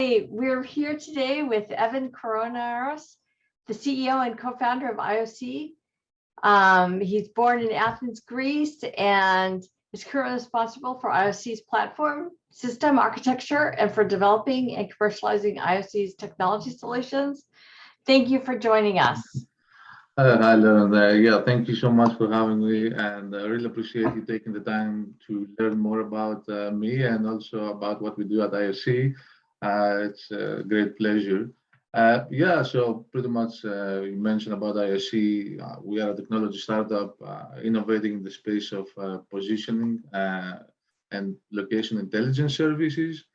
Okay, we're here today with Evan Kornaros, the CEO and co-founder of IOSEA. He's born in Athens, Greece, and is currently responsible for IOSEA's platform, system architecture, and for developing and commercializing IOSEA's technology solutions. Thank you for joining us. Hi, Lauren. Yeah, thank you so much for having me, and I really appreciate you taking the time to learn more about me and also about what we do at IOSEA. It's a great pleasure. Yeah, so pretty much you mentioned about IOSEA. We are a technology startup innovating in the space of positioning and location intelligence services.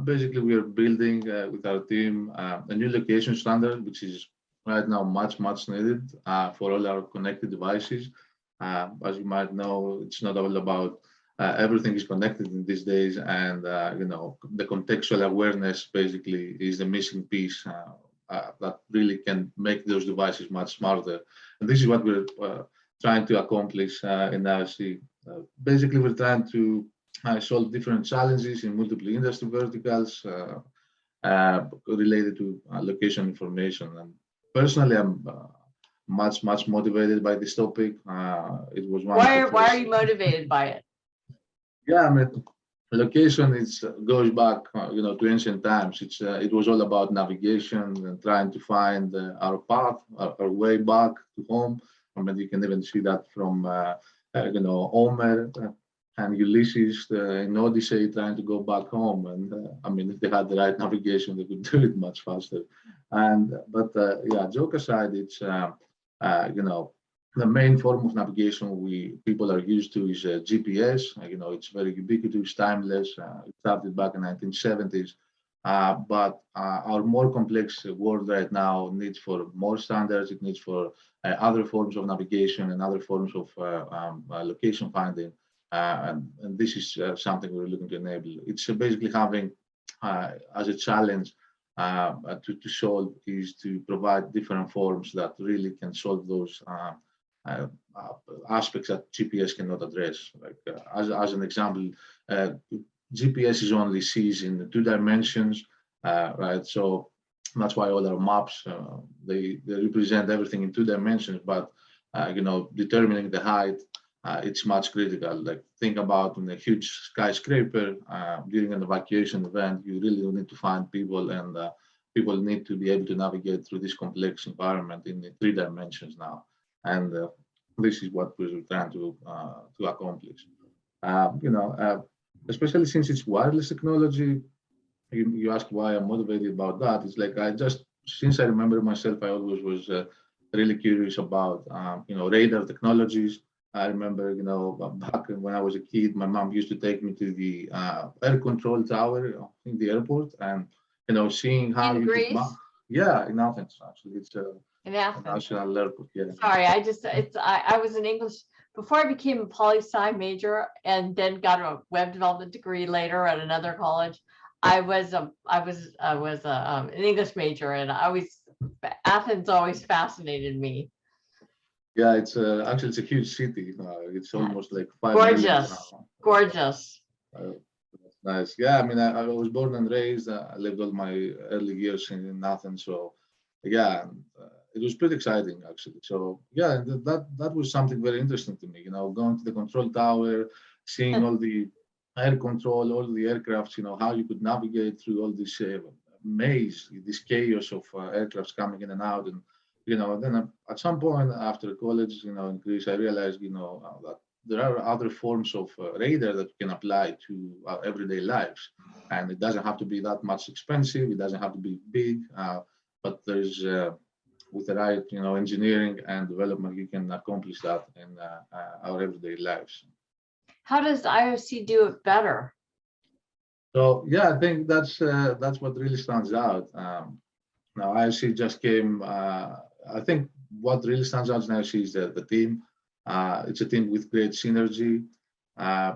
Basically, we are building with our team a new location standard, which is right now much needed for all our connected devices. As you might know, it's not all about everything is connected in these days, and the contextual awareness basically is the missing piece that really can make those devices much smarter. And this is what we're trying to accomplish in IOSEA. Basically, we're trying to solve different challenges in multiple industry verticals related to location information. And personally, I'm much motivated by this topic. It was one. Why are you motivated by it? Yeah, I mean, location goes back, to ancient times. It was all about navigation and trying to find our path, our way back to home. I mean, you can even see that from, Homer and Ulysses in Odyssey trying to go back home. And I mean, if they had the right navigation, they could do it much faster. But joke aside, it's the main form of navigation people are used to is GPS. It's very ubiquitous, timeless. It started back in 1970s. But our more complex world right now needs for more standards. It needs for other forms of navigation and other forms of location finding. And this is something we're looking to enable. It's basically having as a challenge to solve is to provide different forms that really can solve those aspects that GPS cannot address. Like as an example, GPS is only sees in 2 dimensions, right? So that's why all our maps they represent everything in 2 dimensions. But determining the height, it's much critical. Like think about in a huge skyscraper during an evacuation event, you really need to find people, and people need to be able to navigate through this complex environment in 3 dimensions now. And this is what we're trying to accomplish. Especially since it's wireless technology, you ask why I'm motivated about that. It's like since I remember myself, I always was really curious about radar technologies. I remember, back when I was a kid, my mom used to take me to the air control tower in the airport, and seeing how in Greece? Yeah, in Athens actually. It's in Athens. National airport. Yeah. Sorry, I was in English before I became a poli-sci major, and then got a web development degree later at another college. I was an English major, and Athens always fascinated me. Yeah, it's actually it's a huge city. It's almost like 5 million. Gorgeous. That's nice. Yeah, I mean, I was born and raised. I lived all my early years in Athens, so yeah, it was pretty exciting actually. So yeah, that was something very interesting to me. Going to the control tower, seeing all the air control, all the aircrafts. How you could navigate through all this maze, this chaos of aircrafts coming in and out. And then at some point after college, in Greece, I realized, that there are other forms of radar that you can apply to our everyday lives, and it doesn't have to be that much expensive. It doesn't have to be big, but there's with the right, engineering and development, you can accomplish that in our everyday lives. How does IOSEA do it better? So yeah, I think that's what really stands out. Now IOSEA just came. I think what really stands out in IOSEA is the team. It's a team with great synergy.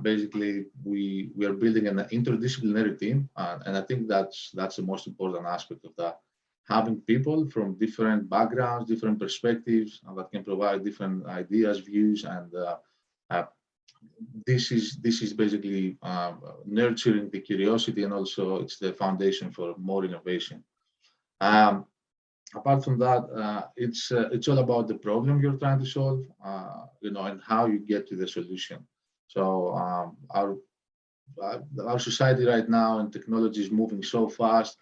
Basically, we are building an interdisciplinary team, and I think that's the most important aspect of that. Having people from different backgrounds, different perspectives that can provide different ideas, views, and this is basically nurturing the curiosity, and also it's the foundation for more innovation. Apart from that, it's all about the problem you're trying to solve, and how you get to the solution. So our society right now and technology is moving so fast.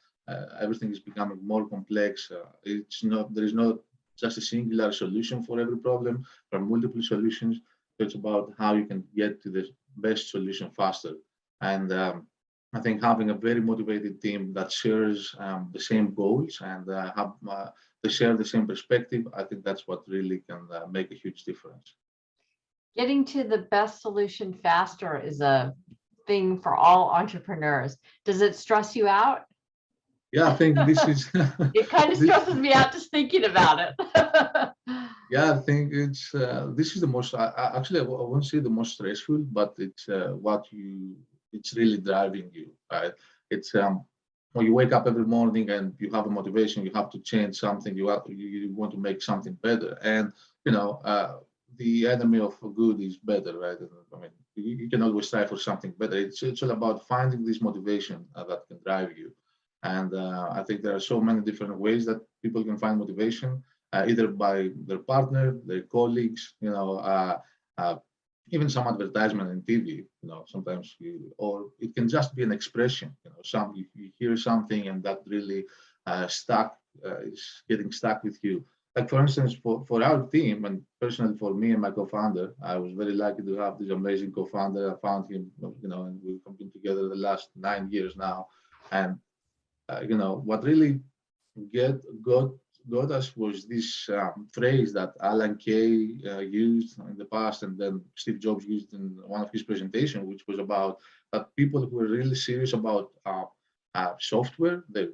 Everything is becoming more complex. There is not just a singular solution for every problem. There are multiple solutions. It's about how you can get to the best solution faster. And I think having a very motivated team that shares the same goals and they share the same perspective, I think that's what really can make a huge difference. Getting to the best solution faster is a thing for all entrepreneurs. Does it stress you out? Yeah, I think this is. It kind of stresses me out just thinking about it. Yeah, I think it's this is the most. Actually, I won't say the most stressful, but it's it's really driving you, right? It's when you wake up every morning and you have a motivation, you have to change something. You want to make something better, and the enemy of good is better, right? I mean, you can always strive for something better. It's all about finding this motivation that can drive you. And I think there are so many different ways that people can find motivation, either by their partner, their colleagues, even some advertisement in TV. Sometimes or it can just be an expression. You hear something and that really is getting stuck with you. Like for instance, for our team, and personally for me and my co-founder, I was very lucky to have this amazing co-founder. I found him, and we've been together the last 9 years now. And what really got us was this phrase that Alan Kay used in the past, and then Steve Jobs used in one of his presentations, which was about that people who are really serious about software, their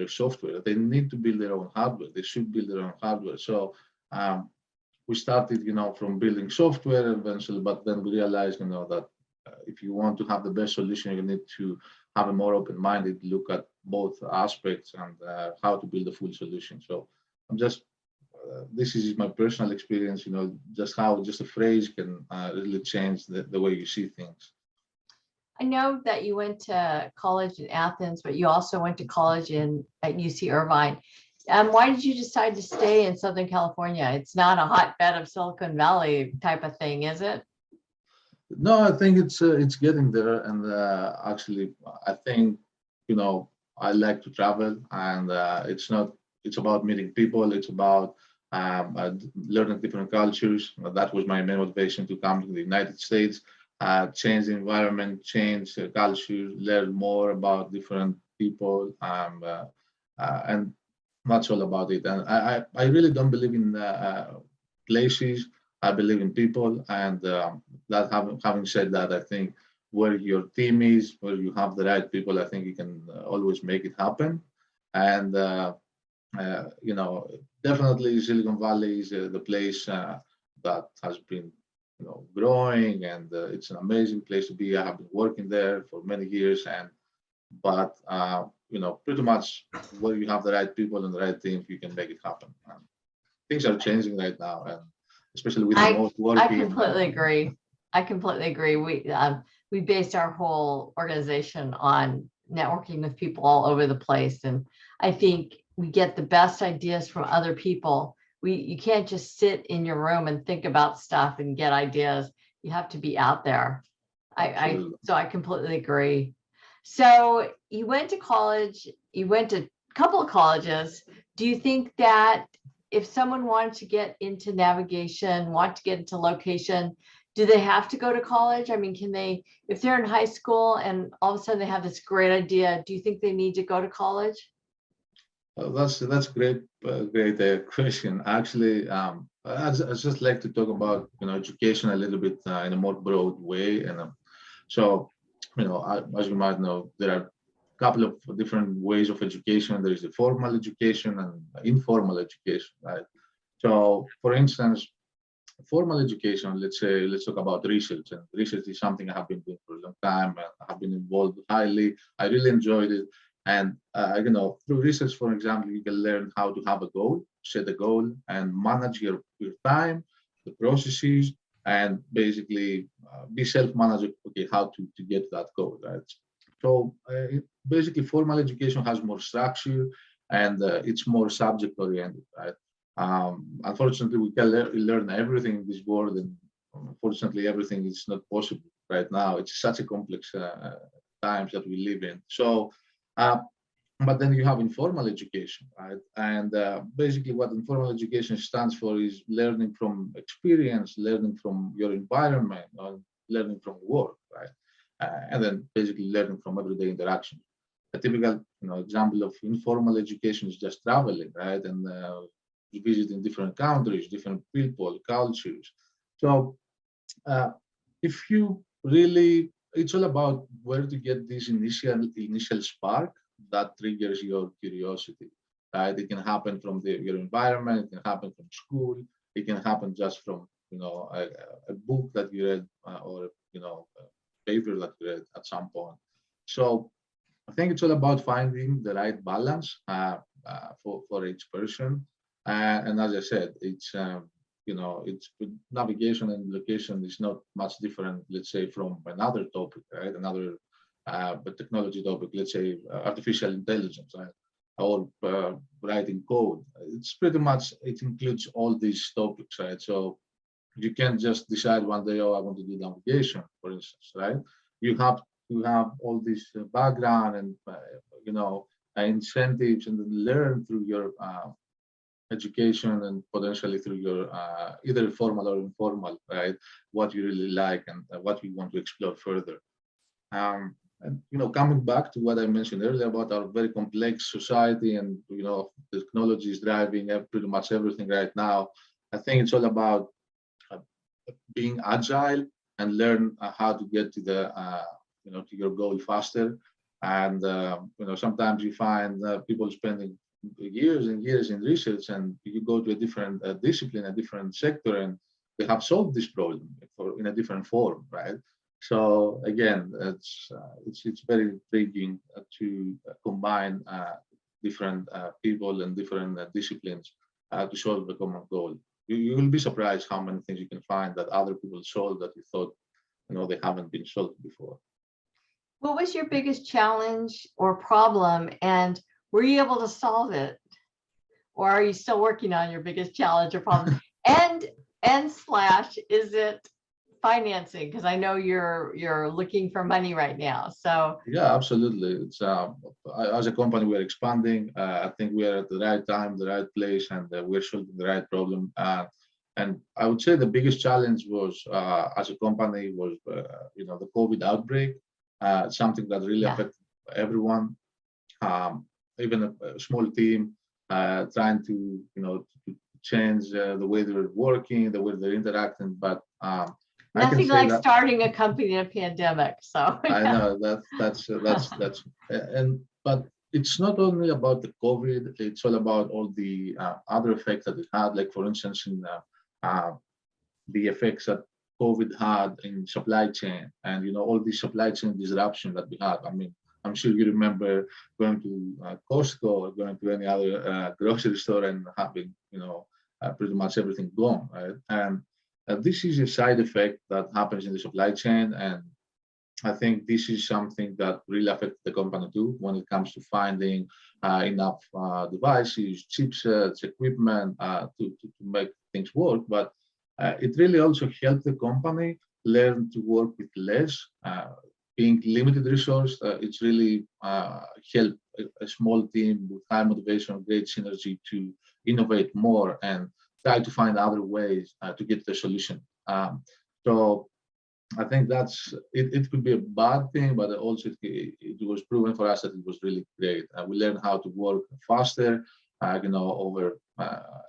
software, they need to build their own hardware. They should build their own hardware. So we started, from building software eventually, but then we realized, that if you want to have the best solution, you need to have a more open-minded look at both aspects and how to build a full solution. So I'm just, this is my personal experience, just how just a phrase can really change the way you see things. I know that you went to college in Athens, but you also went to college at UC Irvine. Why did you decide to stay in Southern California? It's not a hotbed of Silicon Valley type of thing, is it? No, I think it's getting there, and actually, I think I like to travel, and it's about meeting people. It's about learning different cultures. That was my main motivation to come to the United States, change the environment, change the culture, learn more about different people, and that's all about it. And I really don't believe in places. I believe in people, and that having said that, I think where your team is, where you have the right people, I think you can always make it happen. And definitely Silicon Valley is the place that has been growing, and it's an amazing place to be. I have been working there for many years, but pretty much where you have the right people and the right team, you can make it happen. Things are changing right now, and especially with remote working. I completely agree. I completely agree. We based our whole organization on networking with people all over the place, and I think we get the best ideas from other people. You can't just sit in your room and think about stuff and get ideas. You have to be out there. So I completely agree. So you went to college. You went to a couple of colleges. Do you think that if someone wanted to get into navigation, want to get into location, do they have to go to college? I mean, can they, if they're in high school and all of a sudden they have this great idea, do you think they need to go to college? That's great question. Actually, I just like to talk about education a little bit in a more broad way, and so as you might know, there are a couple of different ways of education. There is the formal education and informal education, right? So, for instance, formal education, let's talk about research. And research is something I have been doing for a long time, and I have been involved highly. I really enjoyed it. And through research, for example, you can learn how to have a goal, set a goal, and manage your time, the processes, and basically be self-managed, okay, how to get that code, right? So basically formal education has more structure and it's more subject oriented, right? Unfortunately, we can learn everything in this world, and unfortunately, everything is not possible right now. It's such a complex times that we live in. So, but then you have informal education, right? And basically, what informal education stands for is learning from experience, learning from your environment, learning from work, right? And then basically learning from everyday interaction. A typical, example of informal education is just traveling, right? And visiting different countries, different people, cultures. So if you really, it's all about where to get this initial spark that triggers your curiosity, right? It can happen from your environment, it can happen from school, it can happen just from a book that you read or a paper that you read at some point. So I think it's all about finding the right balance for each person. And as I said, it's it's navigation and location is not much different, let's say, from another topic, right? Another but technology topic, let's say artificial intelligence, right? Or writing code. It's pretty much, it includes all these topics, right? So you can't just decide one day, oh, I want to do navigation, for instance, right? You have to have all this background and incentives, and learn through your education and potentially through your either formal or informal, right? What you really like and what you want to explore further. And coming back to what I mentioned earlier about our very complex society, and technology is driving pretty much everything right now. I think it's all about being agile and learn how to get to the to your goal faster. And sometimes you find people spending years and years in research, and you go to a different discipline, a different sector, and they have solved this problem in a different form, right? So again, it's very intriguing to combine different people and different disciplines to solve the common goal. You will be surprised how many things you can find that other people solve that you thought they haven't been solved before. What was your biggest challenge or problem, and were you able to solve it? Or are you still working on your biggest challenge or problem? and is it financing? Because I know you're looking for money right now. So yeah, absolutely. It's as a company, we're expanding. I think we are at the right time, the right place, and we're solving the right problem. And I would say the biggest challenge was as a company was the COVID outbreak, something that really affected everyone, even a small team trying to change the way they're working, the way they're interacting, but nothing like starting a company in a pandemic. So I know that's but it's not only about the COVID, it's all about all the other effects that it had, like for instance in the effects that COVID had in supply chain, and all the supply chain disruption that we had. I mean, I'm sure you remember going to Costco or going to any other grocery store and having pretty much everything gone, right? And this is a side effect that happens in the supply chain, and I think this is something that really affects the company too when it comes to finding enough devices, chipsets, equipment to make things work. But it really also helped the company learn to work with less. Being limited resource, it's really helped a small team with high motivation, great synergy to innovate more and try to find other ways to get the solution. So I think that's it could be a bad thing, but also it was proven for us that it was really great. We learned how to work faster, over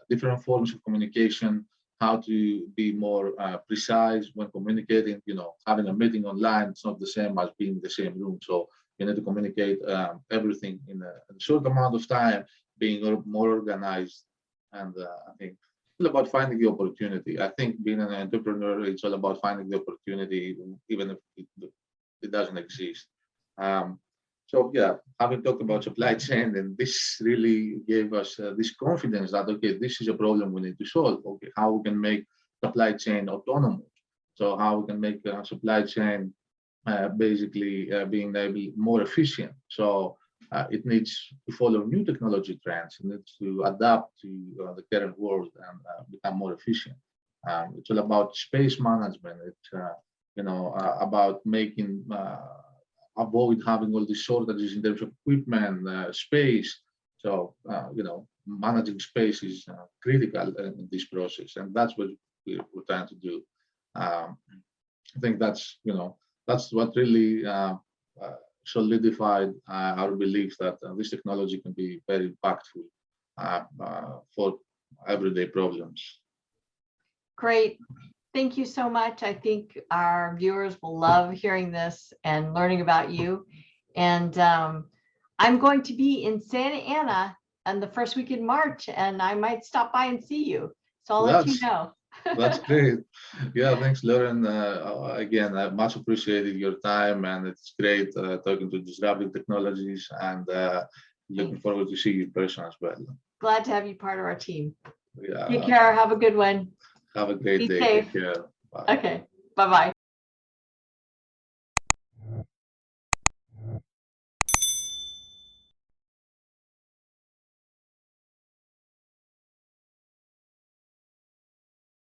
different forms of communication, how to be more precise when communicating. Having a meeting online, it's not the same as being in the same room. So you need to communicate everything in a short amount of time, being more organized. And I think it's all about finding the opportunity. I think being an entrepreneur, it's all about finding the opportunity, even if it doesn't exist. So yeah, having talked about supply chain, and this really gave us this confidence that, okay, this is a problem we need to solve. Okay, how we can make supply chain autonomous, So how we can make supply chain basically being able more efficient. So it needs to follow new technology trends. It needs to adapt to the current world and become more efficient. It's all about space management. It's about making avoid having all these shortages in terms of equipment, space. So managing space is critical in this process, and that's what we're trying to do. I think that's what really solidified our belief that this technology can be very impactful for everyday problems. Great. Thank you so much. I think our viewers will love hearing this and learning about you. And I'm going to be in Santa Ana on the first week in March, and I might stop by and see you. So I'll let you know. That's great. Yeah, thanks, Lauren. Again, I much appreciated your time, and it's great talking to Disruptive Technologies, and looking forward to see you in person as well. Glad to have you part of our team. Yeah. Take care. Have a good one. Have a great Be day. safe. Take care. Bye. Okay. Bye-bye.